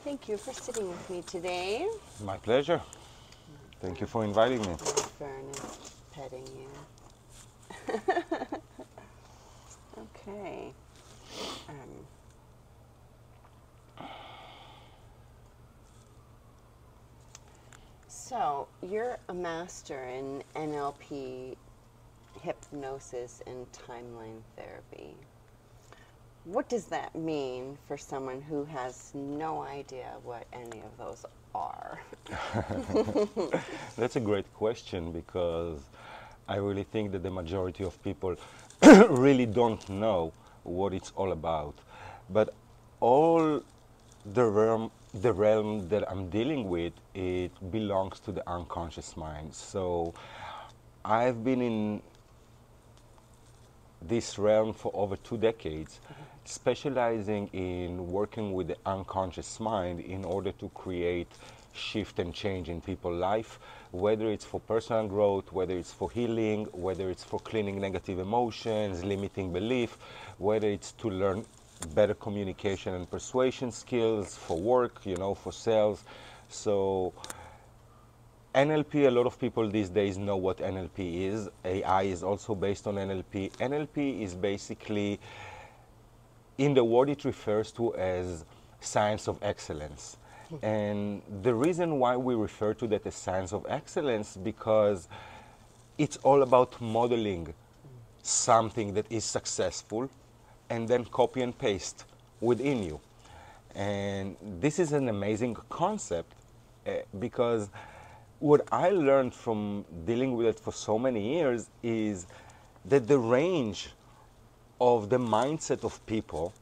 Thank you for sitting with me today. My pleasure. Thank you for inviting me. Fern is petting you. Okay. So, you're a master in NLP, hypnosis, and timeline therapy. What does that mean for someone who has no idea what any of those are? That's a great question because I really think that the majority of people really don't know what it's all about. But all the realm that I'm dealing with, it belongs to the unconscious mind. So I've been in this realm for over 2 decades, specializing in working with the unconscious mind in order to create shift and change in people's life, whether it's for personal growth, whether it's for healing, whether it's for cleaning negative emotions, limiting belief, whether it's to learn better communication and persuasion skills for work, for sales. So NLP, a lot of people these days know what NLP is. AI is also based on NLP. NLP is basically, in the word it refers to as science of excellence. And the reason why we refer to that as science of excellence, because it's all about modeling something that is successful and then copy and paste within you. And this is an amazing concept because what I learned from dealing with it for so many years is that the range of the mindset of people,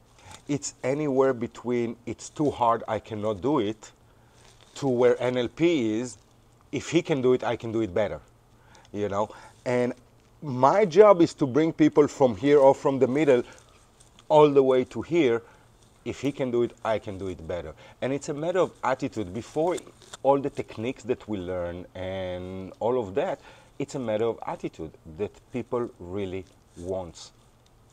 it's anywhere between it's too hard, I cannot do it, to where NLP is, if he can do it, I can do it better, And my job is to bring people from here or from the middle all the way to here. If he can do it, I can do it better. And it's a matter of attitude. Before all the techniques that we learn and all of that, it's a matter of attitude that people really want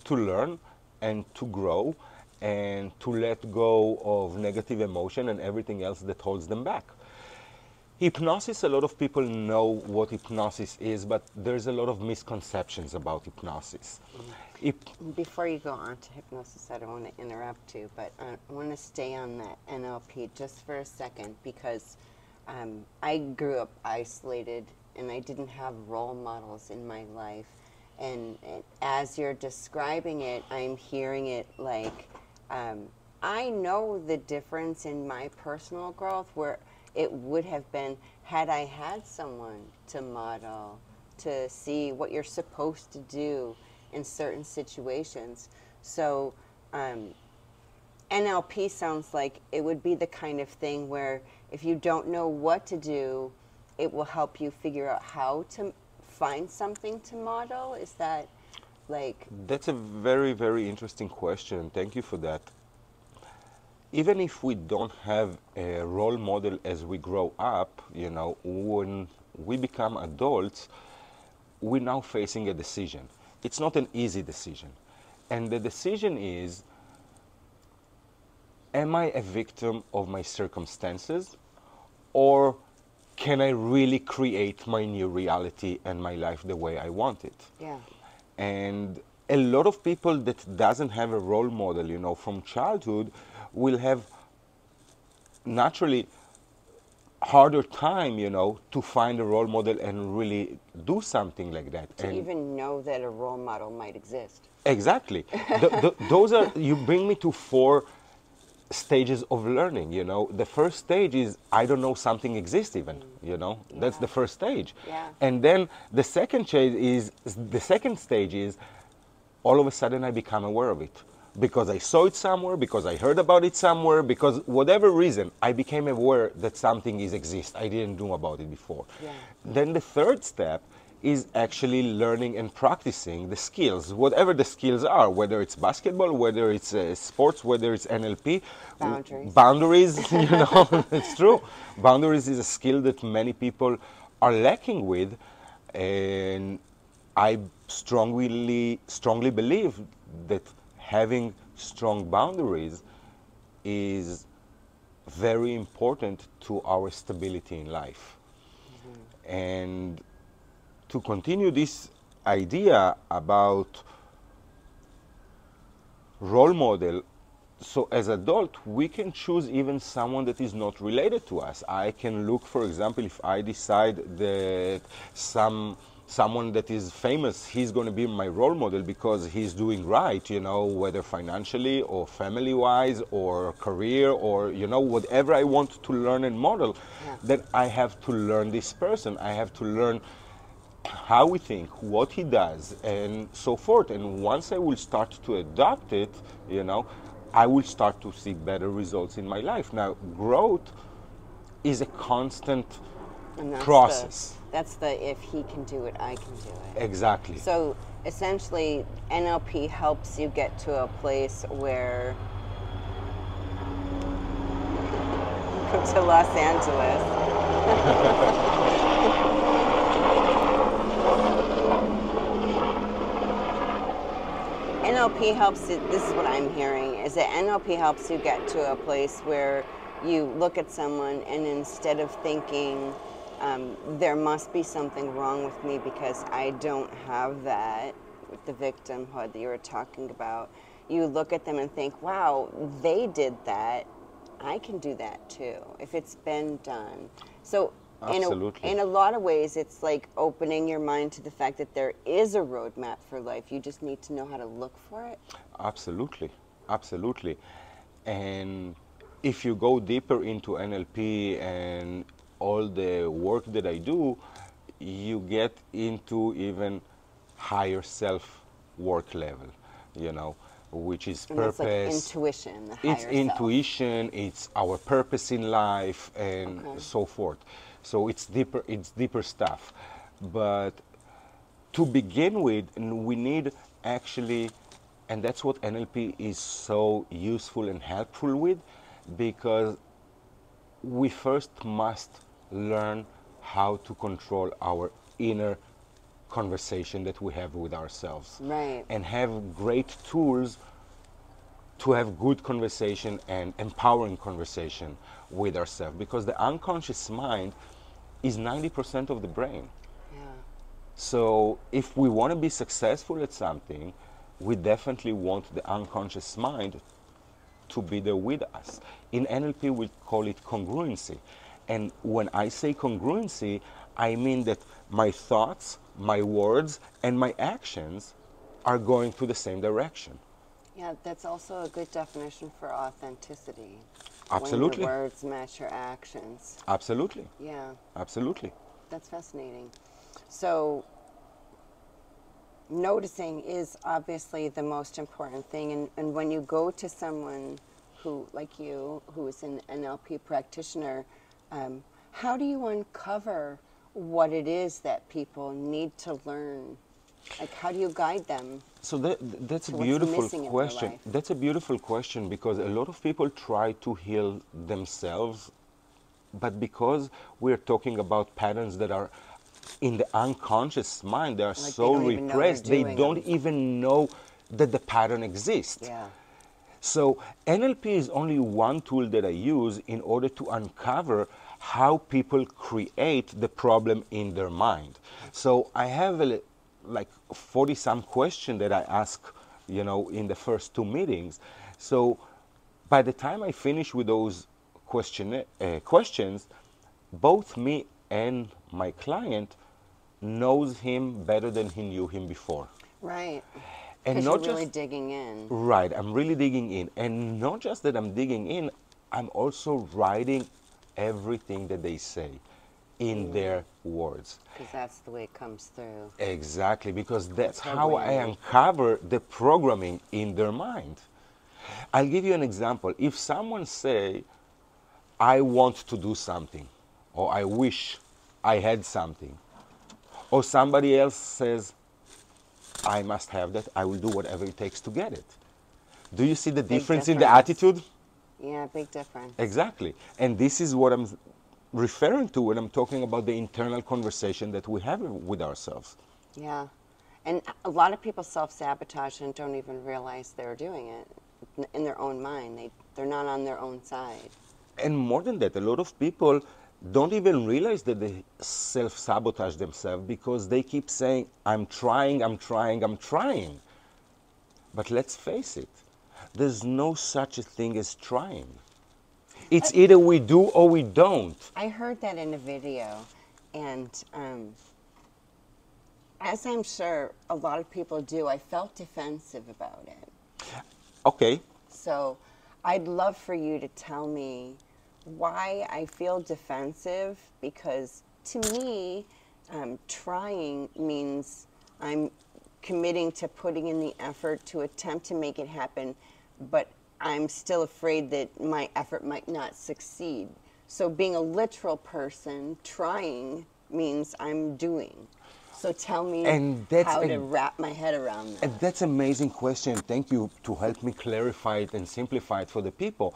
to learn and to grow and to let go of negative emotion and everything else that holds them back. Hypnosis, a lot of people know what hypnosis is, but there's a lot of misconceptions about hypnosis. Before you go on to hypnosis, I don't want to interrupt you, but I want to stay on that NLP just for a second because I grew up isolated and I didn't have role models in my life. And as you're describing it, I'm hearing it like I know the difference in my personal growth where it would have been had I had someone to model, to see what you're supposed to do in certain situations. So NLP sounds like it would be the kind of thing where if you don't know what to do, it will help you figure out how to find something to model. Is that like... That's a very, very interesting question. Thank you for that. Even if we don't have a role model as we grow up, when we become adults, we're now facing a decision. It's not an easy decision. And the decision is, am I a victim of my circumstances, or can I really create my new reality and my life the way I want it? Yeah. And a lot of people that doesn't have a role model, from childhood, will have naturally harder time, to find a role model and really do something like that. To even know that a role model might exist. Exactly. Those are, you bring me to 4 stages of learning, The first stage is, I don't know something exists even, That's the first stage. Yeah. And then the second stage is, all of a sudden I become aware of it. Because I saw it somewhere, because I heard about it somewhere, because whatever reason, I became aware that something exists. I didn't know about it before. Yeah. Then the third step is actually learning and practicing the skills, whatever the skills are, whether it's basketball, whether it's sports, whether it's NLP. Boundaries, it's true. Boundaries is a skill that many people are lacking with, and I strongly believe that having strong boundaries is very important to our stability in life. And to continue this idea about role model, so as adult we can choose even someone that is not related to us. I can look, for example, if I decide that someone that is famous, he's going to be my role model because he's doing right, you know, whether financially or family wise or career or, you know, whatever I want to learn and model, then I have to learn this person. I have to learn how we think, what he does, and so forth. And once I will start to adopt it, you know, I will start to see better results in my life. Now, growth is a constant process. That's the if he can do it, I can do it. Exactly. So essentially, NLP helps you get to a place where go to Los Angeles. NLP helps you, this is what I'm hearing, is that NLP helps you get to a place where you look at someone and instead of thinking, there must be something wrong with me because I don't have that, with the victimhood that you were talking about, you look at them and think, wow, they did that, I can do that too, if it's been done. So in a lot of ways, it's like opening your mind to the fact that there is a roadmap for life. You just need to know how to look for it. Absolutely, absolutely. And if you go deeper into NLP and all the work that I do, you get into even higher self-work level, you know, which is And purpose. that's like intuition, the higher It's self. intuition, it's our purpose in life, and so forth. So it's deeper stuff. But to begin with, we need actually, and that's what NLP is so useful and helpful with, because we first must learn how to control our inner conversation that we have with ourselves. Right. And have great tools to have good conversation and empowering conversation with ourselves, because the unconscious mind is 90% of the brain. Yeah. So if we want to be successful at something, we definitely want the unconscious mind to be there with us. In NLP, we call it congruency. And when I say congruency, I mean that my thoughts, my words, and my actions are going to the same direction. Yeah, that's also a good definition for authenticity. Absolutely. When your words match your actions. Absolutely. Yeah. Absolutely. That's fascinating. So noticing is obviously the most important thing. And when you go to someone who, like you, who is an NLP practitioner, how do you uncover what it is that people need to learn? Like, how do you guide them? So that's a what's beautiful missing in their question. life? That's a beautiful question, because a lot of people try to heal themselves, but because we're talking about patterns that are in the unconscious mind, they are Like so they don't even know they're repressed, they doing don't them. even know that the pattern exists. Yeah. So NLP is only one tool that I use in order to uncover how people create the problem in their mind. So I have like 40 some questions that I ask, you know, in the first 2 meetings. So by the time I finish with those questions, both me and my client knows him better than he knew him before. Right. And Because not you're really just digging in. right, I'm really digging in, and not just that I'm digging in, I'm also writing everything that they say in their words. Because that's the way it comes through. Exactly, because that's how I Programming. uncover the programming in their mind. I'll give you an example. If someone say, I want to do something, or I wish I had something, or somebody else says, I must have that, I will do whatever it takes to get it. Do you see the difference in the difference. attitude? Yeah, big difference. Exactly. And this is what I'm referring to when I'm talking about the internal conversation that we have with ourselves. Yeah. And a lot of people self-sabotage and don't even realize they're doing it. in their own mind. They're not on their own side. And more than that, a lot of people don't even realize that they self-sabotage themselves because they keep saying, I'm trying, I'm trying, I'm trying. But let's face it, there's no such a thing as trying. It's either we do or we don't. I heard that in a video, and as I'm sure a lot of people do, I felt defensive about it. Okay. So I'd love for you to tell me why I feel defensive, because to me, trying means I'm committing to putting in the effort to attempt to make it happen, but I'm still afraid that my effort might not succeed. So being a literal person, trying means I'm doing. So tell me how to wrap my head around that. And that's an amazing question. Thank you to help me clarify it and simplify it for the people.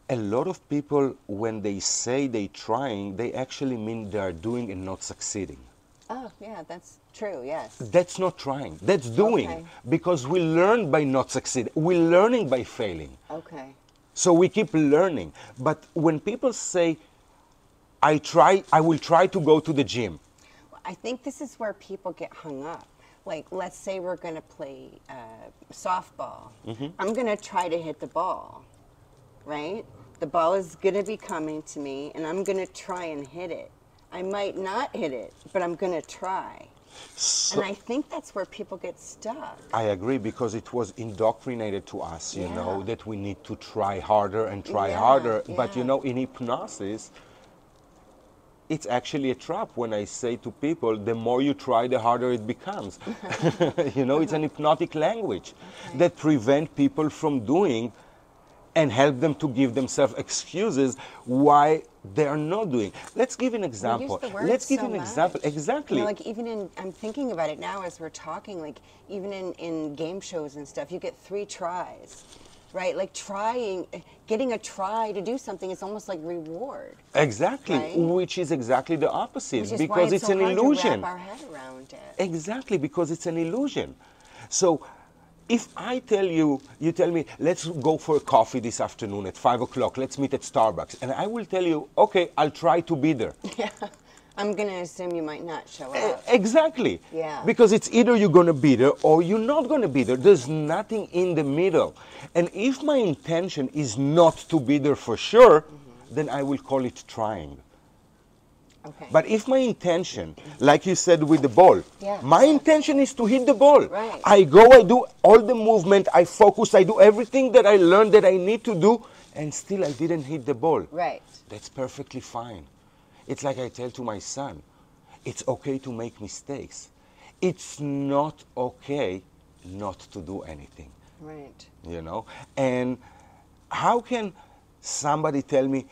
A lot of people, when they say they're trying, they actually mean they are doing and not succeeding. Oh, yeah, that's true, yes. That's not trying. That's doing. Okay. Because we learn by not succeeding. We're learning by failing. Okay. So we keep learning. But when people say, I will try to go to the gym. I think this is where people get hung up. Like, let's say we're going to play softball. Mm-hmm. I'm going to try to hit the ball, right? The ball is going to be coming to me, and I'm going to try and hit it. I might not hit it, but I'm going to try. And I think that's where people get stuck. I agree, because it was indoctrinated to us, you know, that we need to try harder and try harder. But, you know, in hypnosis, it's actually a trap when I say to people, the more you try, the harder it becomes. You know, it's an hypnotic language that prevents people from doing and help them to give themselves excuses why they are not doing. Let's give an example. Let's give an example. Exactly. You know, like even in, I'm thinking about it now as we're talking, like even in game shows and stuff, you get 3 tries. Right, like getting a try to do something is almost like reward. Exactly, right? Which is exactly the opposite, which is because why it's so an hard illusion. To wrap our head around it. Exactly, because it's an illusion. So, if I tell you, you tell me, let's go for a coffee this afternoon at 5 o'clock. Let's meet at Starbucks, and I will tell you, okay, I'll try to be there. Yeah. I'm going to assume you might not show up. Exactly. Yeah. Because it's either you're going to be there or you're not going to be there. There's nothing in the middle. And if my intention is not to be there for sure, then I will call it trying. Okay. But if my intention, like you said with the ball, my intention is to hit the ball. Right. I go, I do all the movement, I focus, I do everything that I learned that I need to do, and still I didn't hit the ball. Right. That's perfectly fine. It's like I tell to my son, it's okay to make mistakes. It's not okay not to do anything. Right. You know? And how can somebody tell me,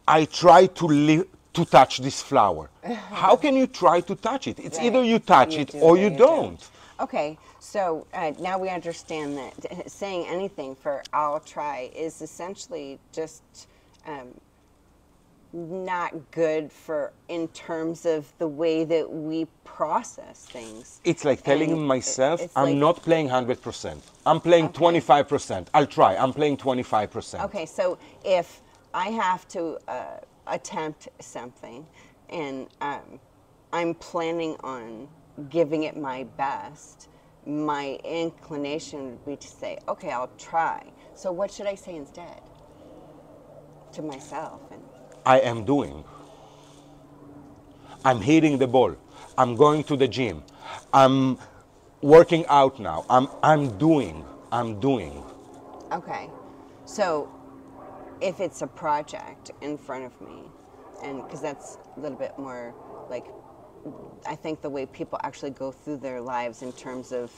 I try to touch this flower? How can you try to touch it? It's either you touch it or you don't. Okay, so now we understand that saying anything for I'll try is essentially just not good for in terms of the way that we process things. It's like telling myself, I'm like, not playing 100%. I'm playing 25%. I'll try. I'm playing 25%. Okay, so if I have to attempt something and I'm planning on giving it my best, my inclination would be to say, okay, I'll try. So what should I say instead to myself? And I am doing. I'm hitting the ball. I'm going to the gym. I'm working out now. I'm doing. Okay. So if it's a project in front of me, and because that's a little bit more like, I think the way people actually go through their lives in terms of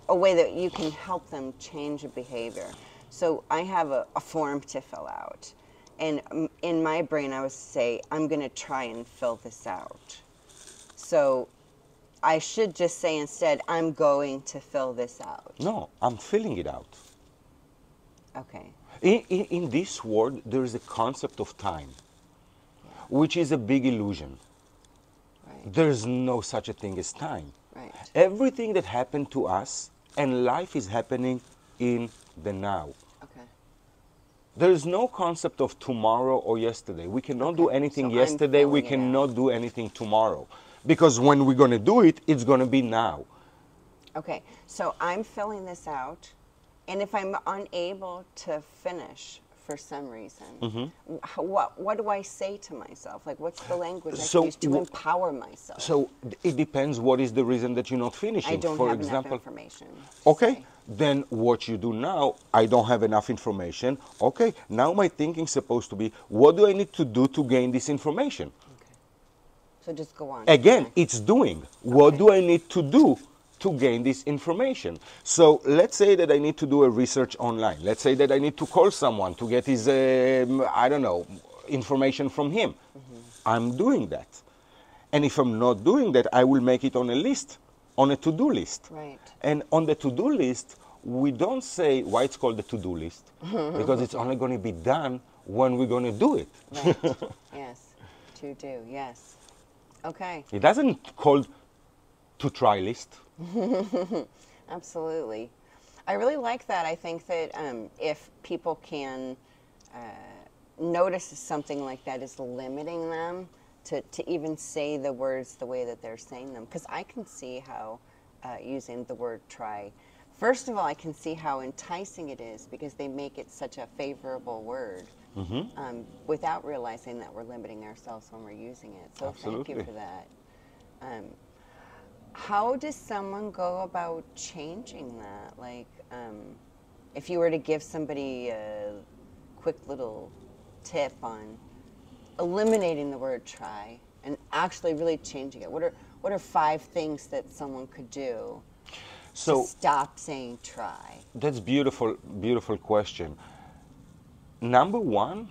a way that you can help them change a behavior. So I have a form to fill out. And in my brain, I would say, I'm going to try and fill this out. So I should just say instead, I'm going to fill this out. No, I'm filling it out. Okay. In this world, there is a concept of time, which is a big illusion. Right. There's no such a thing as time. Right. Everything that happened to us and life is happening in the now. Okay. There is no concept of tomorrow or yesterday. We cannot do Okay, anything so I'm yesterday. We filling it out. cannot do anything tomorrow. Because when we're going to do it, it's going to be now. Okay, so I'm filling this out, and if I'm unable to finish for some reason, what do I say to myself? Like, what's the language I use to empower myself? So it depends what is the reason that you're not finishing. I don't For have example, enough information. To okay, say. then what you do now, I don't have enough information. Okay, now my thinking's supposed to be, what do I need to do to gain this information? Okay. So just go on. Again, Okay. it's doing. What do I need to do to gain this information? So let's say that I need to do a research online. Let's say that I need to call someone to get his, I don't know, information from him. I'm doing that. And if I'm not doing that, I will make it on a list, on a to-do list. Right. And on the to-do list, we don't say why it's called the to-do list, because it's only going to be done when we're going to do it. Right. Yes. To do. Yes. Okay. It doesn't called to try list. Absolutely. I really like that. I think that if people can notice something like that is limiting them to even say the words the way that they're saying them, because I can see how using the word try, first of all, I can see how enticing it is because they make it such a favorable word without realizing that we're limiting ourselves when we're using it. So Absolutely. thank you for that. How does someone go about changing that? Like, if you were to give somebody a quick little tip on eliminating the word try and actually really changing it, what are 5 things that someone could do to stop saying try? That's beautiful, beautiful question. Number 1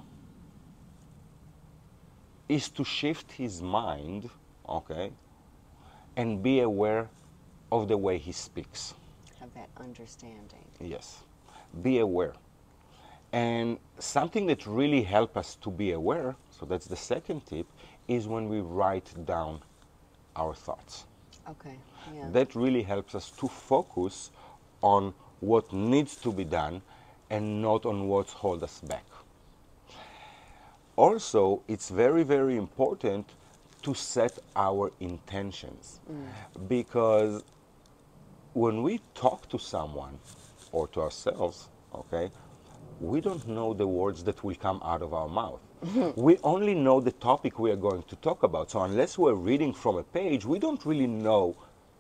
is to shift his mind, okay, and be aware of the way he speaks. Have that understanding. Yes, be aware. And something that really helps us to be aware, so that's the second tip, is when we write down our thoughts. Okay, yeah. That really helps us to focus on what needs to be done and not on what's hold us back. Also, it's very, very important to set our intentions, because when we talk to someone or to ourselves, okay, we don't know the words that will come out of our mouth. We only know the topic we are going to talk about. So unless we're reading from a page, we don't really know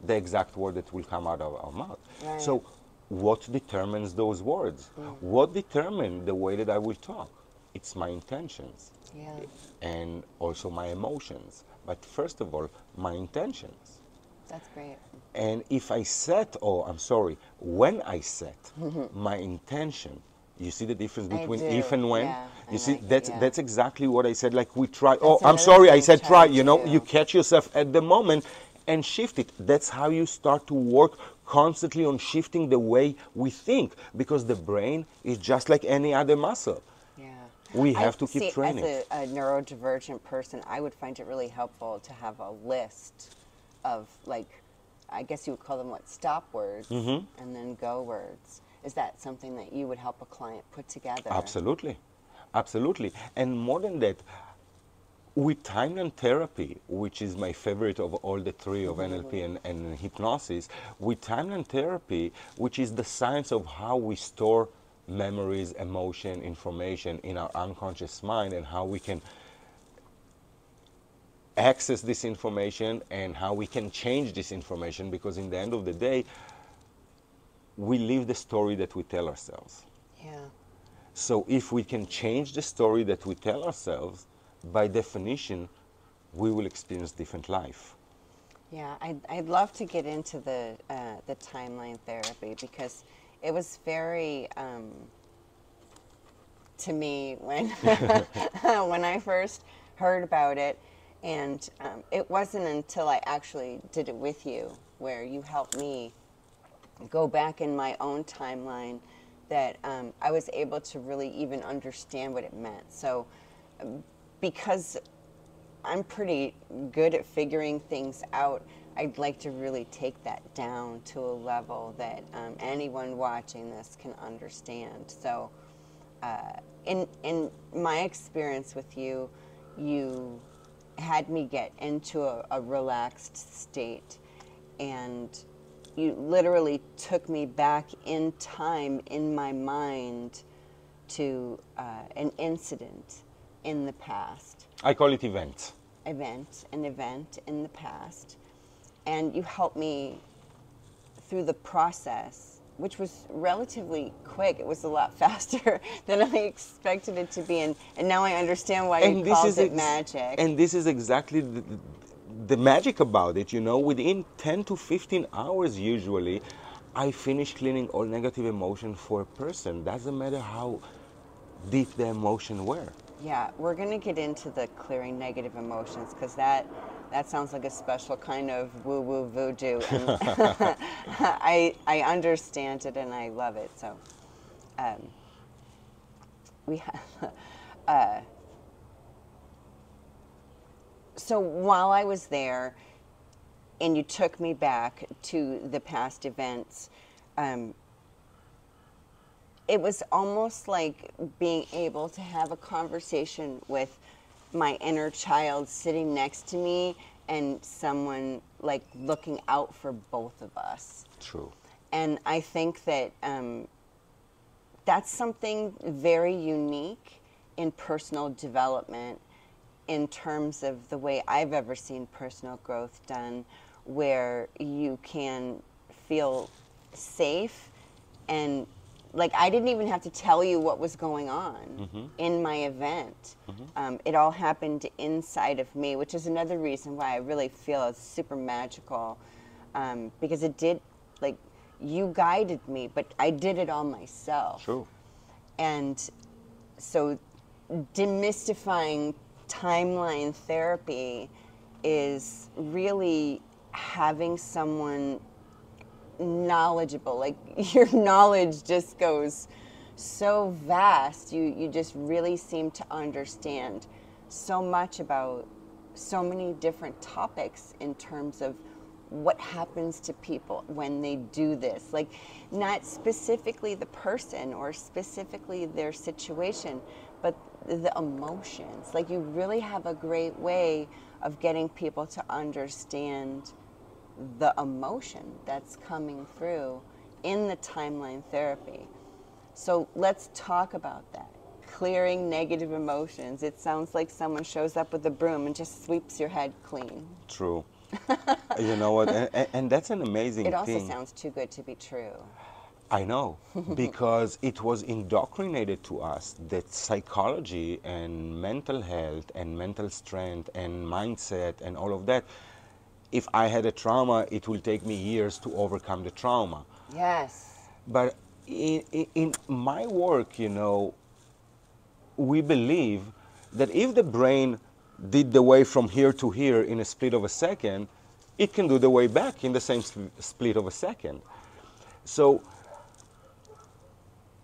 the exact word that will come out of our mouth. Right. So what determines those words? What determines the way that I will talk? It's my intentions. Yeah. And also my emotions. But first of all, my intentions. That's great. And if I set, when I set my intention, you see the difference between if and when? Yeah, you see, like that's exactly what I said. Like we try, That's I'm another sorry, I thing said try. You know, to you do. catch yourself at the moment and shift it. That's how you start to work constantly on shifting the way we think, because the brain is just like any other muscle. Yeah. We have to keep training. As a neurodivergent person, I would find it really helpful to have a list of, like, I guess you would call them what, stop words and then go words. Is that something that you would help a client put together? Absolutely. Absolutely. And more than that, with timeline therapy, which is my favorite of all the 3 of NLP and hypnosis, with timeline therapy, which is the science of how we store memories, emotion, information in our unconscious mind, and how we can access this information and how we can change this information, because in the end of the day, we live the story that we tell ourselves. Yeah. So if we can change the story that we tell ourselves, by definition, we will experience different life. Yeah, I'd love to get into the timeline therapy, because it was very, to me, when when I first heard about it, and it wasn't until I actually did it with you, where you helped me go back in my own timeline, that I was able to really even understand what it meant. So because I'm pretty good at figuring things out, I'd like to really take that down to a level that anyone watching this can understand. So in my experience with you, you had me get into a relaxed state, and you literally took me back in time in my mind to an incident in the past. I call it events. An event in the past. And you helped me through the process, which was relatively quick. It was a lot faster than I expected it to be. And now I understand why you called it magic. And this is exactly the magic about it. You know, within 10 to 15 hours usually, I finish cleaning all negative emotion for a person. Doesn't matter how deep the emotion were. Yeah, we're going to get into the clearing negative emotions, because that sounds like a special kind of woo-woo voodoo. And I understand it and I love it. So we have, so while I was there and you took me back to the past events, it was almost like being able to have a conversation with my inner child sitting next to me and someone like looking out for both of us. True. And I think that that's something very unique in personal development in terms of the way I've ever seen personal growth done, where you can feel safe and like I didn't even have to tell you what was going on in my event. It all happened inside of me, which is another reason why I really feel it's super magical, because it did, like, you guided me, but I did it all myself. True. And so demystifying timeline therapy is really having someone knowledgeable. Like, your knowledge just goes so vast. You just really seem to understand so much about so many different topics in terms of what happens to people when they do this. Like, not specifically the person or specifically their situation, but the emotions. Like, you really have a great way of getting people to understand the emotion that's coming through in the timeline therapy. So let's talk about that. Clearing negative emotions. It sounds like someone shows up with a broom and just sweeps your head clean. True. You know what? And that's an amazing thing. It also sounds too good to be true. I know, because it was indoctrinated to us that psychology and mental health and mental strength and mindset and all of that, if I had a trauma, it will take me years to overcome the trauma. Yes. But in my work, you know, we believe that if the brain did the way from here to here in a split of a second, it can do the way back in the same split of a second. So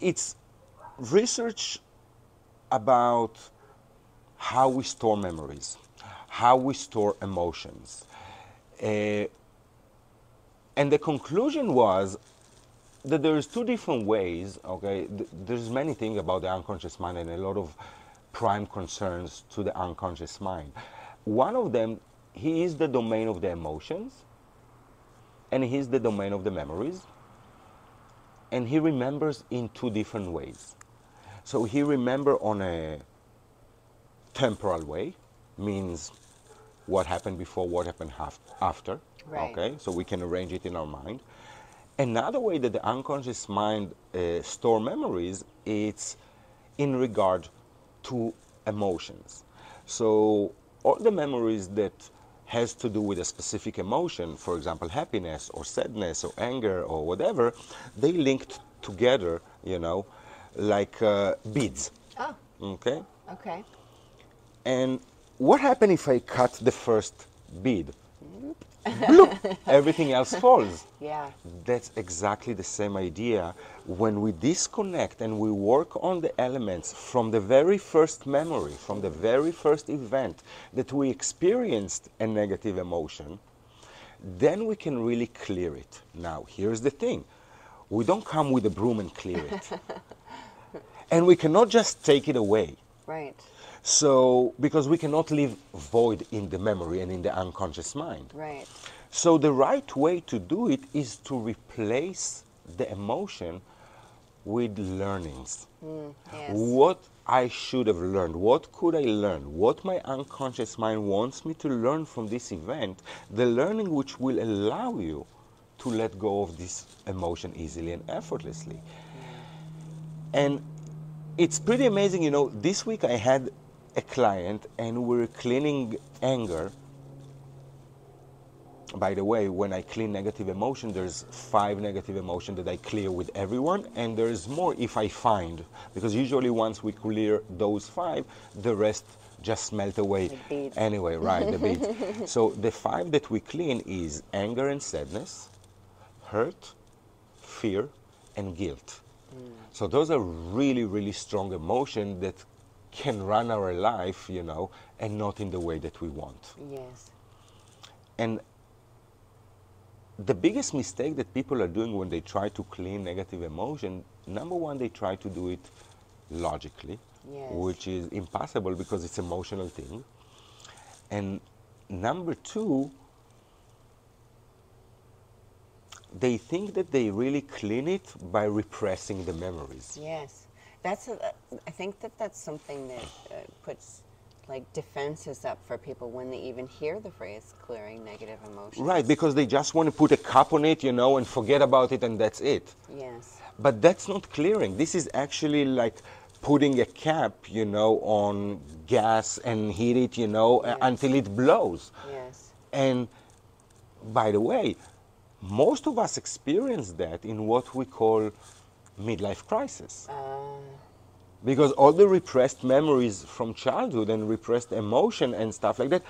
it's research about how we store memories, how we store emotions. And the conclusion was that there's two different ways, okay? There's many things about the unconscious mind and a lot of prime concerns to the unconscious mind. One of them, he is the domain of the emotions, and he is the domain of the memories, and he remembers in two different ways. So he remembers on a temporal way, means what happened before, what happened after, right. Okay? So we can arrange it in our mind. Another way that the unconscious mind store memories, it's in regard to emotions. So all the memories that has to do with a specific emotion, for example, happiness or sadness or anger or whatever, they linked together, you know, like beads. Oh. Okay? Okay. And what happens if I cut the first bead? Bloop, everything else falls. Yeah. That's exactly the same idea. When we disconnect and we work on the elements from the very first memory, from the very first event that we experienced a negative emotion, then we can really clear it. Now, here's the thing. We don't come with a broom and clear it. And we cannot just take it away. Right. So, because we cannot leave void in the memory and in the unconscious mind. Right. So the right way to do it is to replace the emotion with learnings. Yes. What I should have learned, what could I learn, what my unconscious mind wants me to learn from this event, the learning which will allow you to let go of this emotion easily and effortlessly. And it's pretty amazing, you know, this week I had a client and we're cleaning anger. By the way, when I clean negative emotion, there's 5 negative emotions that I clear with everyone, and there's more if I find, because usually once we clear those 5, the rest just melt away. Like beads. Anyway, right, the beads. So the 5 that we clean is anger and sadness, hurt, fear, and guilt. So those are really, really strong emotions that can run our life, you know, and not in the way that we want. Yes. And the biggest mistake that people are doing when they try to clean negative emotion, number one, they try to do it logically, Yes. which is impossible because it's an emotional thing. And number two, they think that they really clean it by repressing the memories. Yes. I think that's something that puts like defenses up for people when they even hear the phrase clearing negative emotions. Right, because they just want to put a cap on it, you know, and forget about it and that's it. Yes. But that's not clearing. This is actually like putting a cap, you know, on gas and heat it, you know, Yes. until it blows. Yes. And by the way, most of us experience that in what we call midlife crisis. Because all the repressed memories from childhood and repressed emotion and stuff like that,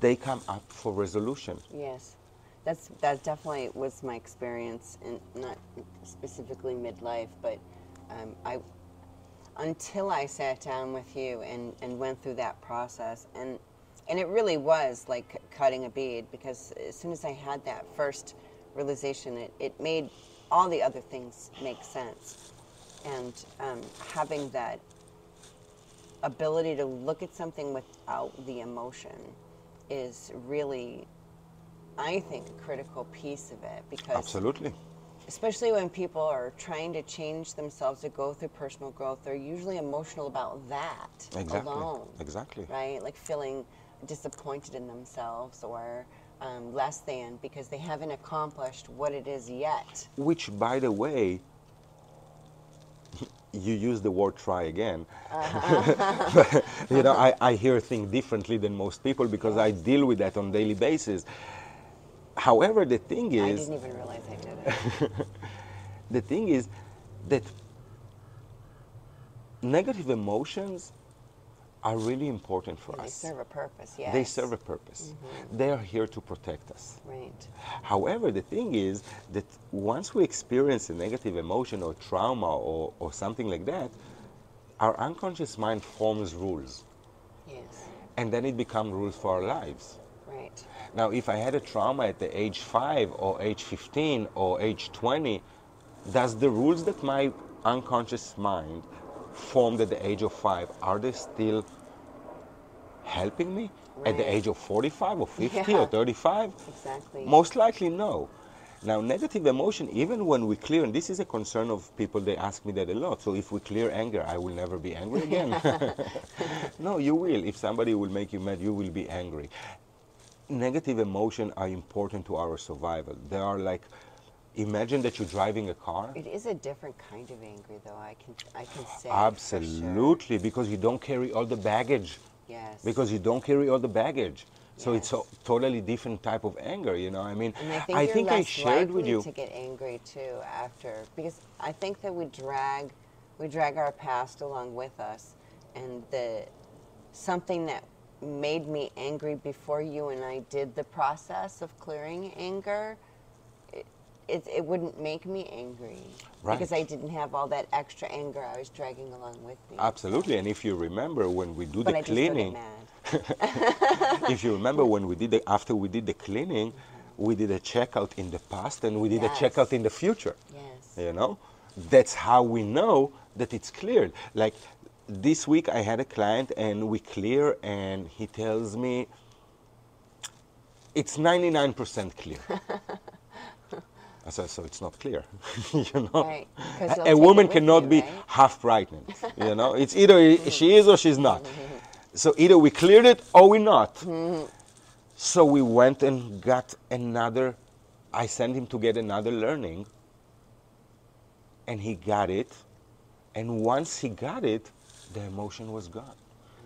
they come up for resolution. Yes. That definitely was my experience, in not specifically midlife, but until I sat down with you and went through that process, and it really was like cutting a bead, because as soon as I had that first realization, it made all the other things make sense. And having that ability to look at something without the emotion is really, I think, a critical piece of it. Because Absolutely. especially when people are trying to change themselves to go through personal growth, they're usually emotional about that alone. Exactly. Right? Like feeling disappointed in themselves or less than because they haven't accomplished what it is yet. Which, by the way, you use the word try again. You know, I hear things differently than most people because I deal with that on a daily basis. However, the thing is... I didn't even realize I did it. The thing is that negative emotions are really important for And us. they serve a purpose, yes. They serve a purpose. They are here to protect us. Right. However, the thing is that once we experience a negative emotion or trauma or something like that, our unconscious mind forms rules. Yes. And then it becomes rules for our lives. Right. Now, if I had a trauma at the age 5 or age 15 or age 20, does the rules that my unconscious mind formed at the age of 5, are they still helping me at the Right. age of 45 or 50 Yeah. or 35? Exactly. Most likely no. Now, negative emotion, even when we clear, and this is a concern of people, they ask me that a lot, so if we clear anger, I will never be angry again. No, you will. If somebody will make you mad, you will be angry. Negative emotions are important to our survival. They are like, imagine that you're driving a car. It is a different kind of angry, though, I can say. Absolutely, For sure. because you don't carry all the baggage. Yes. Because you don't carry all the baggage. So it's a Yes. totally different type of anger, you know. I mean, And I think you're I less shared with likely you. to get angry too after, because I think that we drag our past along with us, and something that made me angry before you and I did the process of clearing anger, it wouldn't make me angry, Right. because I didn't have all that extra anger I was dragging along with me. Absolutely, and if you remember when we do But the I just still get cleaning, mad. If you remember, when we did after we did the cleaning, we did a checkout in the past and we did a checkout in the future. Yes. You know, that's how we know that it's cleared. Like this week, I had a client and we clear, and he tells me it's 99% clear. I said, so it's not clear, you know. Right. 'Cause you'll A take woman it with cannot you, be right? half pregnant, you know. It's either she is or she's not. So either we cleared it or we're not. So we went and got another, I sent him to get another learning, and he got it. And once he got it, the emotion was gone.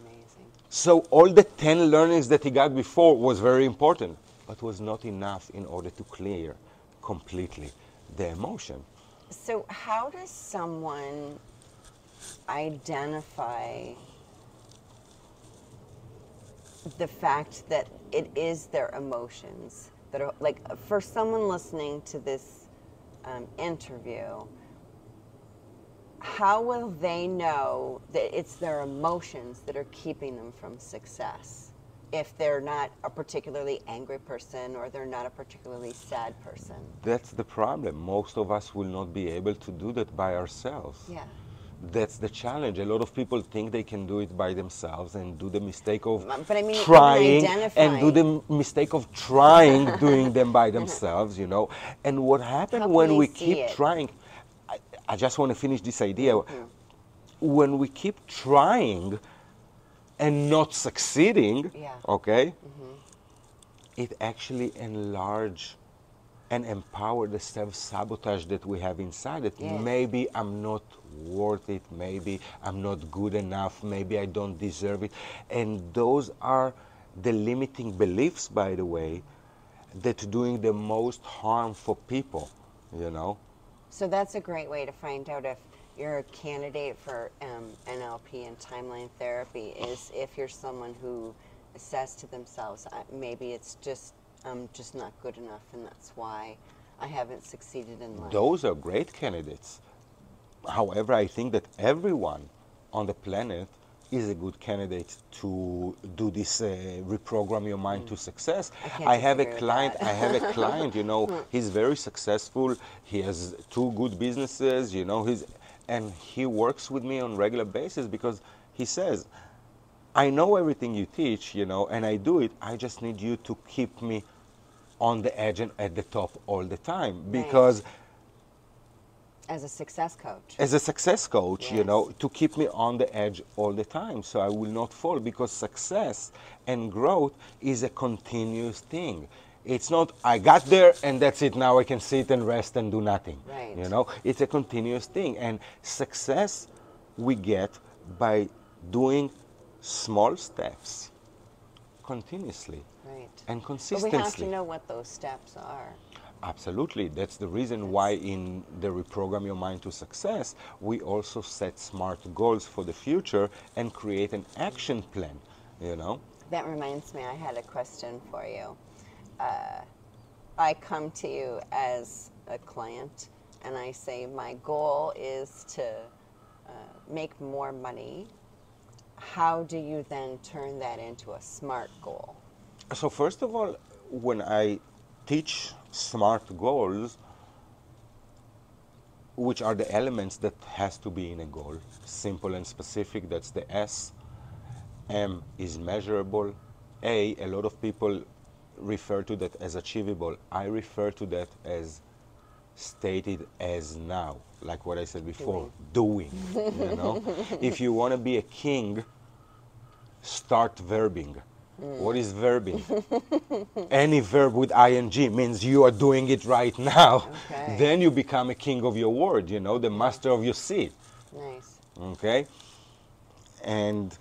Amazing. So all the 10 learnings that he got before was very important, but was not enough in order to clear completely the emotion. So how does someone identify the fact that it is their emotions that are, like, for someone listening to this interview, how will they know that it's their emotions that are keeping them from success if they're not a particularly angry person or they're not a particularly sad person? That's the problem. Most of us will not be able to do that by ourselves. Yeah. That's the challenge. A lot of people think they can do it by themselves and do the mistake of But I mean, even trying and do identifying. the mistake of trying doing them by themselves, you know. And what happens How can when they we see keep it? trying, I just want to finish this idea. When we keep trying and not succeeding, Yeah. okay, it actually enlarge and empower the self-sabotage that we have inside, that Yes. maybe I'm not worth it, maybe I'm not good enough, maybe I don't deserve it. And those are the limiting beliefs, by the way, that doing the most harm for people, you know. So that's a great way to find out if you're a candidate for NLP and timeline therapy, is if you're someone who says to themselves, maybe it's just, I'm just not good enough, and that's why I haven't succeeded in life. Those are great candidates. However, I think that everyone on the planet is a good candidate to do this reprogram your mind to success. I can't I have a disagree with client. that. I have a client. You know, he's very successful. He has 2 good businesses. You know, and he works with me on regular basis because he says, I know everything you teach, you know, and I do it. I just need you to keep me on the edge and at the top all the time, because As a success coach. as a success coach, you Yes. know, to keep me on the edge all the time so I will not fall, because success and growth is a continuous thing. It's not, I got there and that's it, now I can sit and rest and do nothing. Right. You know, it's a continuous thing. And success we get by doing small steps continuously Right. and But consistently. we have to know what those steps are. Absolutely. That's the reason why in the Reprogram Your Mind to Success, we also set SMART goals for the future and create an action plan, you know. That reminds me, I had a question for you. I come to you as a client and I say, my goal is to make more money. How do you then turn that into a SMART goal? So first of all, when I teach SMART goals, which are the elements that has to be in a goal, simple and specific, that's the S. M is measurable. A lot of people refer to that as achievable. I refer to that as stated as now, like what I said before, doing. You know, if you want to be a king, start verbing. What is verbing? Any verb with ing means you are doing it right now. Okay. Then you become a king of your word, you know, the master of your seat. Nice. Okay? And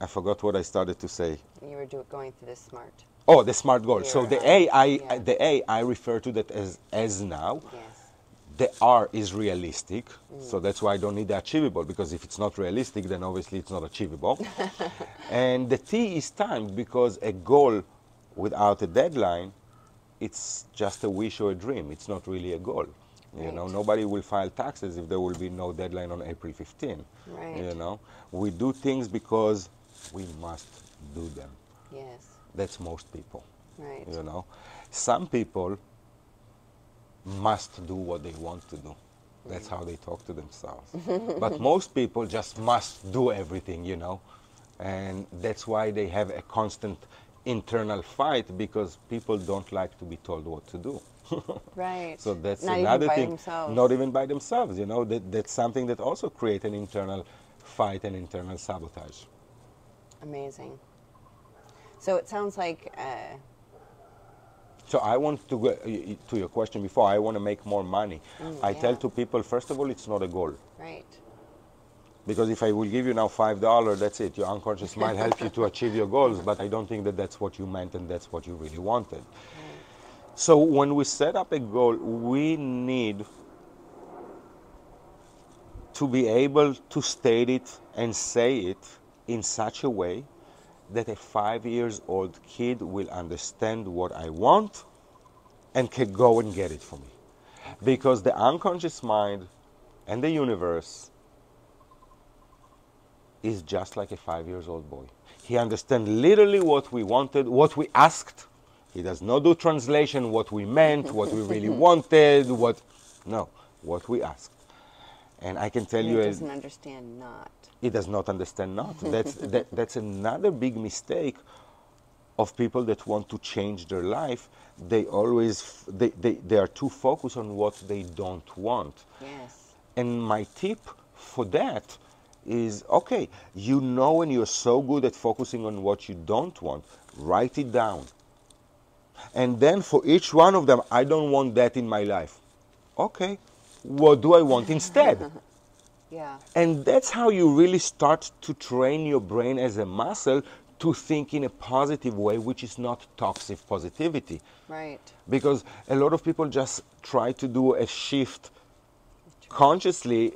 I forgot what I started to say. You were going through this SMART. Oh, the SMART goal. So the Yeah. I refer to that as now. Yes. The R is realistic, so that's why I don't need the achievable, because if it's not realistic, then obviously it's not achievable. And the T is timed, because a goal without a deadline, it's just a wish or a dream. It's not really a goal. You know, Right. nobody will file taxes if there will be no deadline on April 15. Right. You know, we do things because we must do them. Yes. That's most people, Right. you know. Some people must do what they want to do. That's how they talk to themselves. But most people just must do everything, you know. And that's why they have a constant internal fight, because people don't like to be told what to do. Right. So that's Not even another by thing. themselves. Not even by themselves, you know. That's something that also creates an internal fight and internal sabotage. Amazing. So it sounds like, So I want to go to your question before. I want to make more money. I tell yeah. to people, first of all, it's not a goal. Right. Because if I will give you now $5, that's it. Your unconscious might help you to achieve your goals, but I don't think that that's what you meant and that's what you really wanted. Right. So when we set up a goal, we need to be able to state it and say it in such a way that a 5-year-old kid will understand what I want and can go and get it for me. Because the unconscious mind and the universe is just like a 5-year-old boy. He understands literally what we wanted, what we asked. He does not do translation, what we meant, what we really wanted, what we asked. And I can tell And you, he doesn't understand not. he does not understand not. That's another big mistake of people that want to change their life. They always, they are too focused on what they don't want. Yes. And my tip for that is, okay, you know, and you're so good at focusing on what you don't want, write it down. And then for each one of them, I don't want that in my life. Okay, what do I want instead? Yeah. And that's how you really start to train your brain as a muscle to think in a positive way, which is not toxic positivity. Right. Because a lot of people just try to do a shift consciously.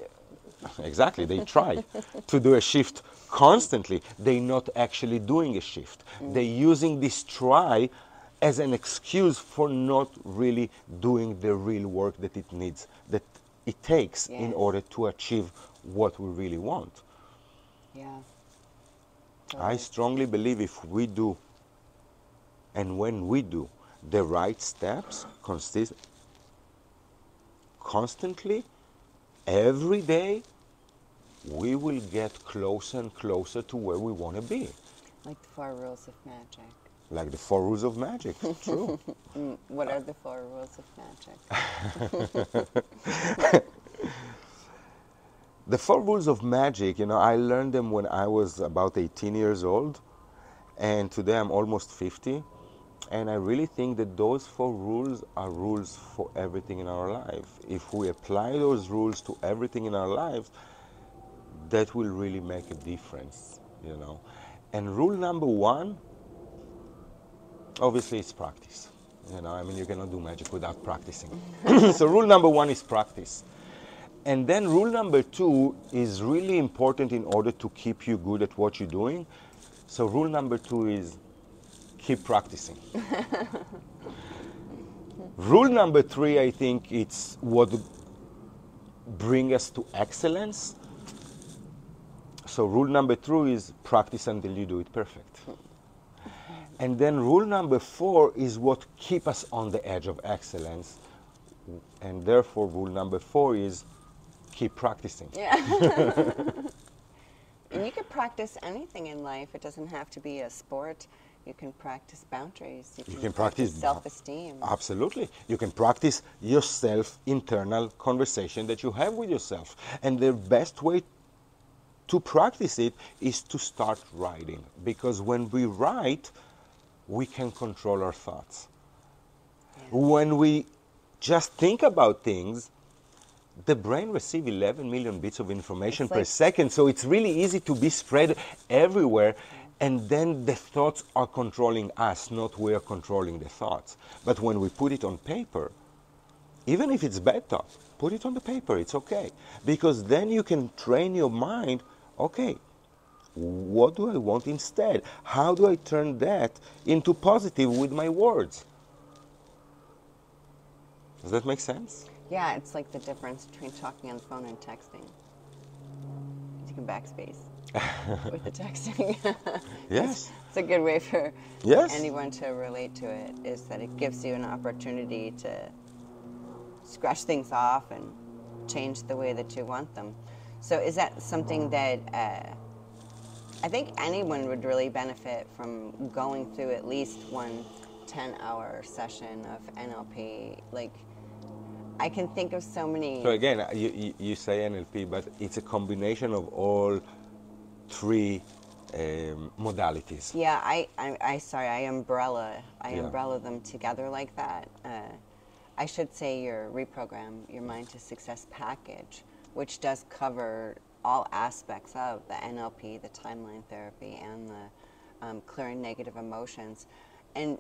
Exactly, they try to do a shift constantly. They're not actually doing a shift. They're using this try as an excuse for not really doing the real work that it needs, that it takes in Yes. order to achieve what we really want. Yeah. I strongly believe if we do, and when we do, the right steps constantly, every day, we will get closer and closer to where we want to be. Like the 4 rules of magic. Like the 4 rules of magic, true. What are the 4 rules of magic? The 4 rules of magic, you know, I learned them when I was about 18 years old, and today I'm almost 50. And I really think that those 4 rules are rules for everything in our life. If we apply those rules to everything in our lives, that will really make a difference, you know. And rule number 1, obviously, it's practice. You know, I mean, you cannot do magic without practicing. So rule number 1 is practice. And then rule number 2 is really important in order to keep you good at what you're doing. So rule number 2 is keep practicing. Rule number 3, I think it's what brings us to excellence. So rule number 3 is practice until you do it perfect. And then rule number 4 is what keeps us on the edge of excellence. And therefore, rule number 4 is keep practicing. Yeah. And you can practice anything in life. It doesn't have to be a sport. You can practice boundaries. You can practice self-esteem. Absolutely. You can practice your self-internal conversation that you have with yourself. And the best way to practice it is to start writing. Because when we write, we can control our thoughts. Yes. When we just think about things, the brain receives 11 million bits of information per second, so it's really easy to be spread everywhere, and then the thoughts are controlling us, not we are controlling the thoughts. But when we put it on paper, even if it's bad thoughts, put it on the paper, it's okay. Because then you can train your mind, okay, what do I want instead? How do I turn that into positive with my words? Does that make sense? Yeah, it's like the difference between talking on the phone and texting. You can backspace. with the texting. Yes. It's a good way for Yes. anyone to relate to it, is that it gives you an opportunity to scratch things off and change the way that you want them. So is that something that I think anyone would really benefit from going through at least one 10-hour session of NLP? Like, I can think of so many. So again, you say NLP, but it's a combination of all three modalities. Yeah, I sorry, I umbrella Yeah. umbrella them together like that. I should say your reprogram, your Mind to Success package, which does cover all aspects of the NLP, the timeline therapy, and the clearing negative emotions. And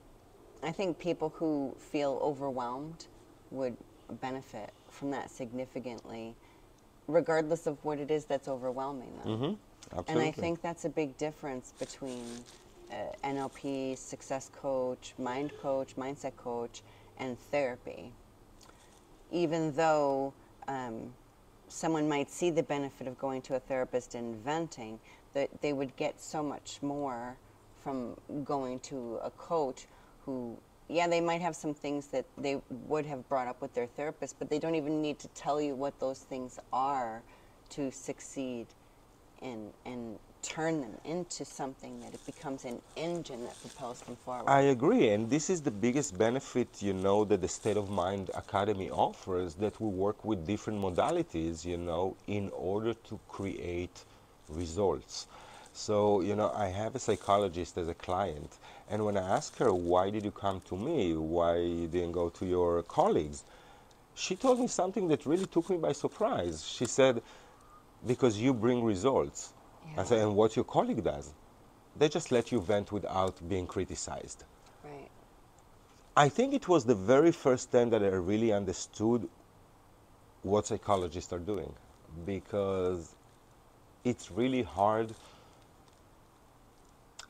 I think people who feel overwhelmed would benefit from that significantly, regardless of what it is that's overwhelming them. Mm-hmm. Absolutely. And I think that's a big difference between NLP, success coach, mindset coach, and therapy. Even though someone might see the benefit of going to a therapist and venting, that they would get so much more from going to a coach who, yeah, they might have some things that they would have brought up with their therapist, but they don't even need to tell you what those things are to succeed and turn them into something that it becomes an engine that propels them forward. I agree, and this is the biggest benefit, you know, that the State of Mind Academy offers, that we work with different modalities, you know, in order to create results. So, you know, I have a psychologist as a client, and when I ask her, why did you come to me? Why you didn't go to your colleagues? She told me something that really took me by surprise. She said, because you bring results. Yeah. I said, and what your colleague does? They just let you vent without being criticized. Right. I think it was the very first time that I really understood what psychologists are doing, because it's really hard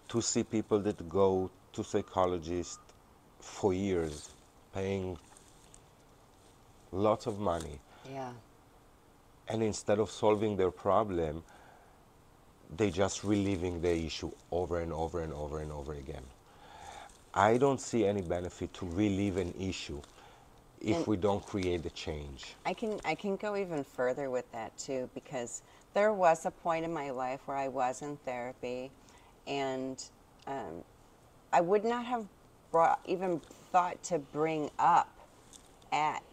to see people that go to psychologists for years, paying lots of money, Yeah. and instead of solving their problem, they just reliving the issue over and over and over and over again. I don't see any benefit to relive an issue if And we don't create the change. I can go even further with that too, because there was a point in my life where I was in therapy, and I would not have even thought to bring up at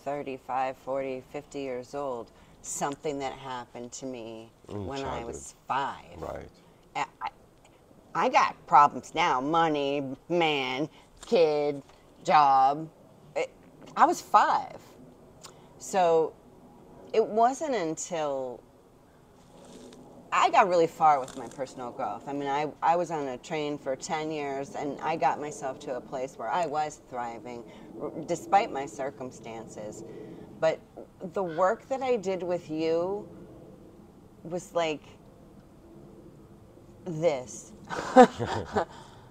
35, 40, 50 years old something that happened to me when I childhood. was 5. Right. I got problems now: money, man, kid, job. I was 5. So it wasn't until I got really far with my personal growth. I mean, I was on a train for 10 years, and I got myself to a place where I was thriving despite my circumstances. But the work that I did with you was like this.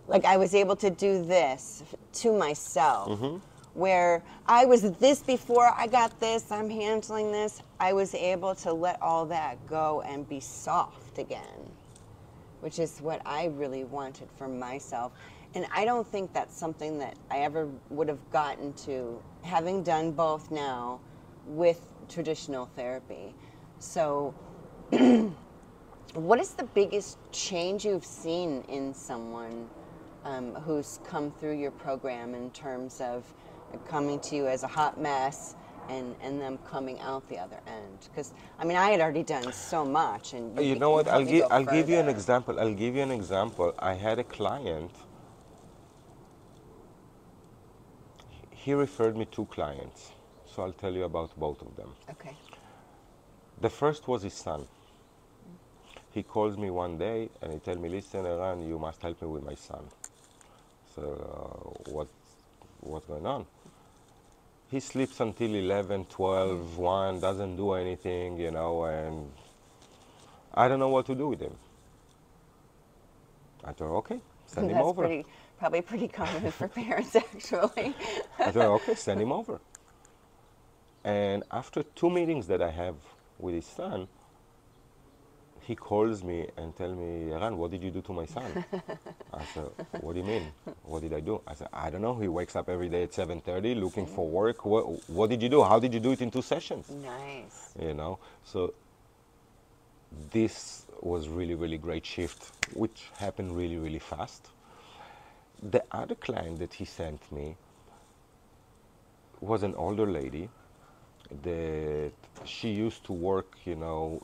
Like, I was able to do this to myself, where I was this before I got this, I'm handling this. I was able to let all that go and be soft again, which is what I really wanted for myself. And I don't think that's something that I ever would have gotten to, having done both now with traditional therapy. So what is the biggest change you've seen in someone who's come through your program, in terms of coming to you as a hot mess and them coming out the other end? Because, I mean, I had already done so much. And You know what? I'll give you an further. example. I'll give you an example. I had a client. He referred me 2 clients, so I'll tell you about both of them. Okay. The first was his son. He calls me one day and he tells me, listen, Eran, you must help me with my son. So what's going on? He sleeps until 11, 12, 1, doesn't do anything, you know, and I don't know what to do with him. I thought, okay, send him That's over. probably pretty common for parents, actually. I thought, okay, send him over. And after 2 meetings that I have with his son, he calls me and tell me, Eran, what did you do to my son? I said, what do you mean? What did I do? I said, I don't know. He wakes up every day at 7:30 looking for work. What did you do? How did you do it in 2 sessions? Nice. You know, so this was really, really great shift, which happened really, really fast. The other client that he sent me was an older lady that she used to work, you know,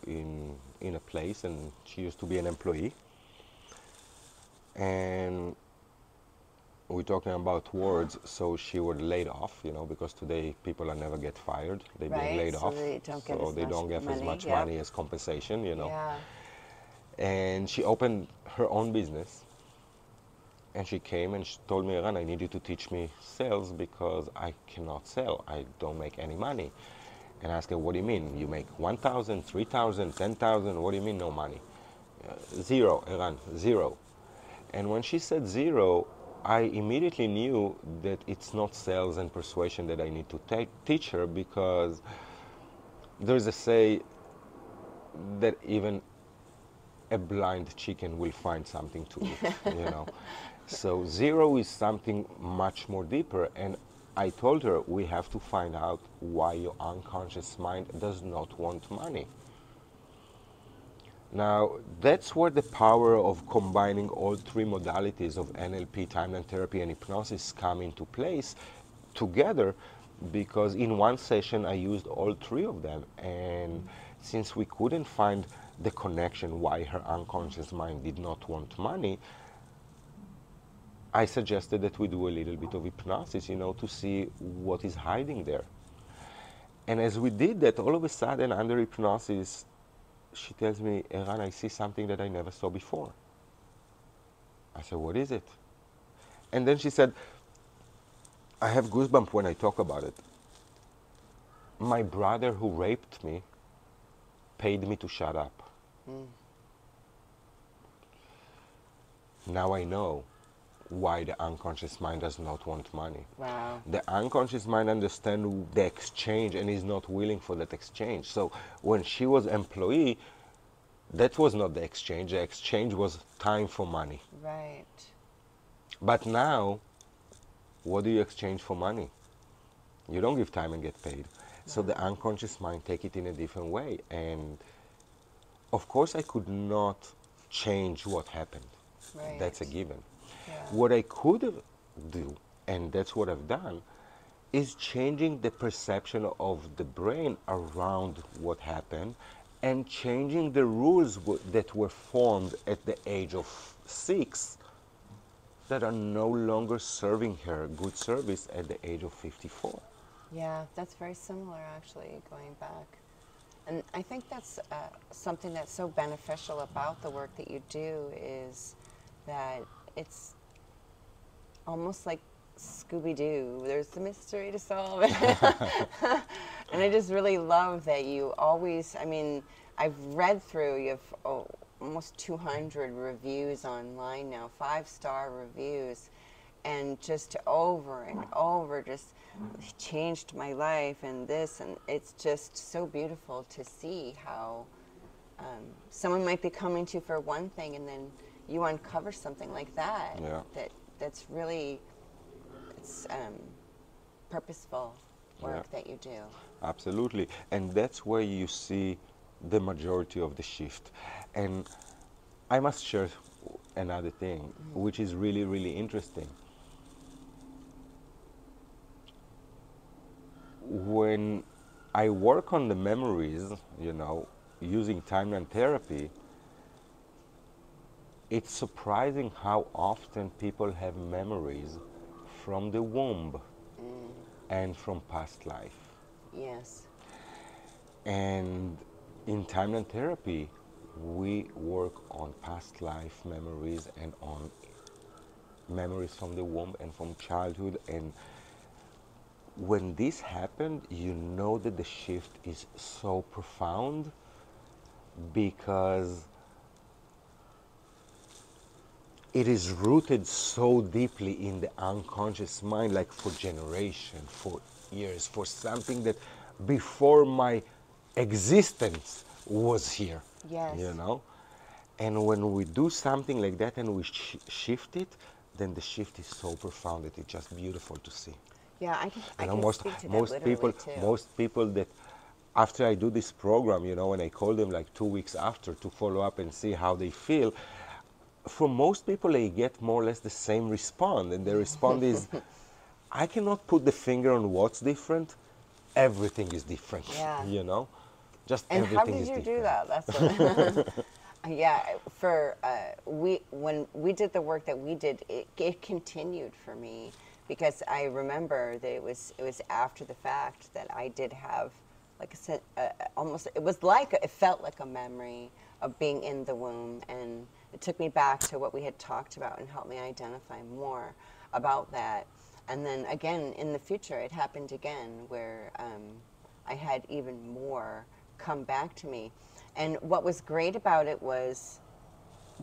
in a place, and she used to be an employee. And we're talking about words, so she was laid off, you know, because today people are never get fired. They're being laid So off. they don't get So as they much don't get as money. much Yep. money as compensation, you know. Yeah. And she opened her own business. And she came and she told me, Eran, I need you to teach me sales because I cannot sell. I don't make any money. And I asked her, what do you mean? You make 1,000, 3,000, 10,000? What do you mean no money? Zero, Eran, zero. And when she said zero, I immediately knew that it's not sales and persuasion that I need to teach her, because there's a say that even a blind chicken will find something to eat, you know. So zero is something much more deeper, and I told her we have to find out why your unconscious mind does not want money. Now, that's where the power of combining all 3 modalities of NLP, timeline therapy, and hypnosis come into place together, because in one session I used all 3 of them. And since we couldn't find the connection why her unconscious mind did not want money, I suggested that we do a little bit of hypnosis, you know, to see what is hiding there. And as we did that, all of a sudden, under hypnosis, she tells me, Eran, I see something that I never saw before. I said, what is it? And then she said, I have goosebumps when I talk about it. My brother who raped me paid me to shut up. Now I know why the unconscious mind does not want money. Wow. The unconscious mind understands the exchange and is not willing for that exchange. So when she was employee, that was not the exchange. The exchange was time for money. Right. But now, what do you exchange for money? You don't give time and get paid. So the unconscious mind take it in a different way. And of course I could not change what happened. Right. That's a given. Yeah. What I could do, and that's what I've done, is changing the perception of the brain around what happened, and changing the rules that were formed at the age of 6 that are no longer serving her good service at the age of 54. Yeah, that's very similar, actually, going back. And I think that's something that's so beneficial about the work that you do, is that it's almost like Scooby-Doo. There's the mystery to solve. And I just really love that you always, I mean, I've read through, you have almost 200 reviews online now, 5-star reviews, and just over and over, just changed my life and this, and it's just so beautiful to see how someone might be coming to you for one thing, and then you uncover something like that. Yeah. That's really, it's purposeful work that you do. Absolutely. And that's where you see the majority of the shift. And I must share another thing, which is really, really interesting. When I work on the memories, you know, using timeline therapy, it's surprising how often people have memories from the womb and from past life. Yes. And in timeline therapy, we work on past life memories and on memories from the womb and from childhood. And when this happened, you know that the shift is so profound, because it is rooted so deeply in the unconscious mind, like for generations, for years, for something that before my existence was here. Yes. You know? And when we do something like that and we shift it, then the shift is so profound that it's just beautiful to see. Yeah, I You know, can speak to that literally too. most people that after I do this program, you know, and I call them like 2 weeks after to follow up and see how they feel, for most people, they get more or less the same response. And the response is, I cannot put the finger on what's different. Everything is different, Yeah. you know? Just And how everything did is you different. do that? That's what. Yeah, for when we did the work that we did, it continued for me because I remember that it was after the fact that I did have, like I said, almost it felt like a memory of being in the womb, and it took me back to what we had talked about and helped me identify more about that. And then again in the future, it happened again where I had even more come back to me. And what was great about it was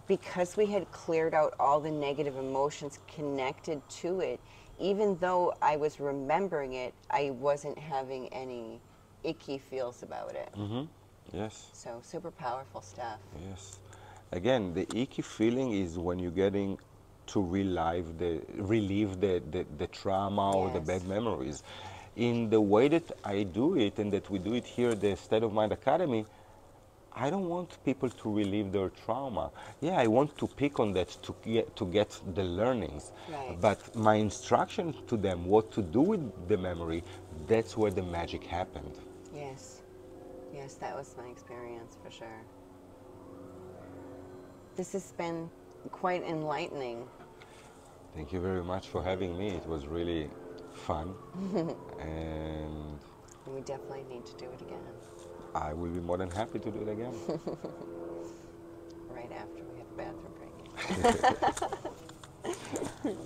because we had cleared out all the negative emotions connected to it, even though I was remembering it, I wasn't having any icky feels about it. Yes, So super powerful stuff. yes. Again, the icky feeling is when you're getting to relieve the trauma or the Yes. bad memories. In the way that I do it and that we do it here at the State of Mind Academy, I don't want people to relieve their trauma. Yeah, I want to pick on that to get the learnings. Right. But my instruction to them, what to do with the memory, that's where the magic happened. Yes. Yes, that was my experience for sure. This has been quite enlightening. Thank you very much for having me. It was really fun. And We definitely need to do it again I will be more than happy to do it again. right after we have a bathroom break.